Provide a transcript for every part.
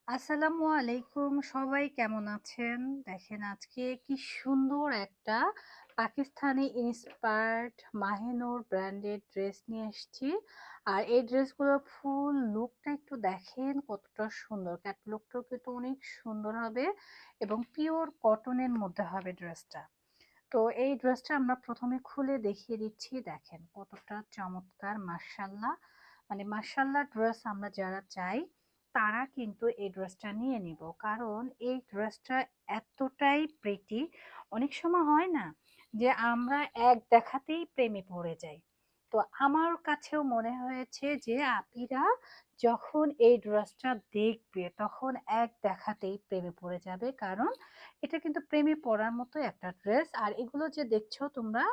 আসসালামু আলাইকুম, সবাই কেমন আছেন? দেখেন আজকে কি সুন্দর একটা পাকিস্তানি ইন্সপায়ার্ড মাহিনুর ব্র্যান্ডের ড্রেস নিয়ে এসেছি। আর এই ড্রেসগুলোর ফুল লুকটা একটু দেখেন কতটা সুন্দর। ক্যাটলুকটাও কিন্তু অনেক সুন্দর হবে এবং পিওর কটনের মধ্যে হবে ড্রেসটা। তো এই ড্রেসটা আমরা প্রথমে খুলে দেখিয়ে দিচ্ছি। দেখেন কতটা চমৎকার, মাশাআল্লাহ। মানে মাশাআল্লাহ ড্রেস আমরা যারা চাই তারা কিন্তু এই ড্রেসটা নিয়ে নিব, কারণ এই ড্রেসটা এতটাই প্রিটি। অনেক সময় হয় না যে আমরা এক দেখাতেই প্রেমে পড়ে যাই। তো আমার কাছেও মনে হয়েছে যে আপিরা যখন এই ড্রেসটা দেখবে তখন এক দেখাতেই প্রেমে পড়ে যাবে, কারণ এটা কিন্তু প্রেমে পড়ার মতো একটা ড্রেস। আর এগুলো যে দেখছো তোমরা,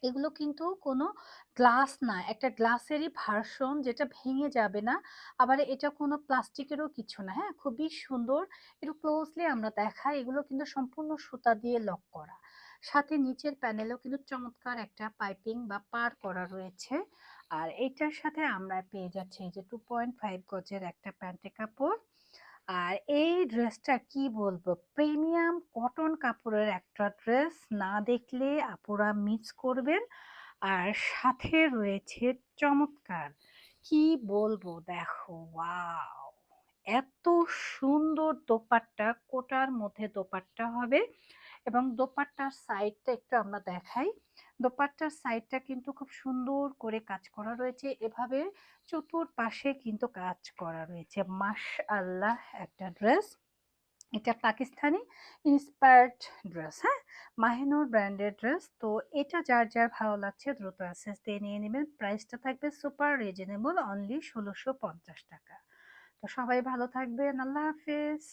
এগুলো কিন্তু কোনো গ্লাস না, একটা গ্লাসেরই ভার্সন যেটা ভেঙে যাবে না। আবার এটা কোনো প্লাস্টিকেরও কিছু না। হ্যাঁ, খুবই সুন্দর। একটু ক্লোজলি আমরা দেখাই, এগুলো কিন্তু সম্পূর্ণ সুতা দিয়ে লক করা। সাথে নিচের প্যানেলেও কিন্তু চমৎকার একটা পাইপিং বা পার করা রয়েছে। আর এইটার সাথে আমরা পেয়ে যাচ্ছি এই যে 2.5 গজের একটা প্যান্টের কাপড়। আর এই ড্রেসটা কি বলবো, প্রিমিয়াম কটন কাপড়ের একটা ড্রেস, না দেখলে আপুরা মিস করবেন। আর সাথে রয়েছে চমৎকার, কি বলবো, দেখো ওয়াও, এত সুন্দর দোপাট্টা, কোটার মধ্যে দোপাট্টা হবে। এবং দোপাট্টার সাইডটা একটু আমরা দেখাই। দোপাট্টার সাইডটা কিন্তু খুব সুন্দর করে কাজ করা রয়েছে, এভাবে চতুর্পাশে কিন্তু কাজ করা রয়েছে। মাশআল্লাহ একটা ড্রেস। এটা পাকিস্তানি ইন্সপায়ার্ড ড্রেস। হ্যাঁ, মাহিনুর ব্র্যান্ডের ড্রেস। তো এটা যার যার ভালো লাগছে দ্রুত অ্যাক্সেস দিয়ে নিয়ে নেবেন। প্রাইসটা থাকবে সুপার রিজনেবল, অনলি ১৬৫০ টাকা। তো সবাই ভালো থাকবেন, আল্লাহ হাফেজ।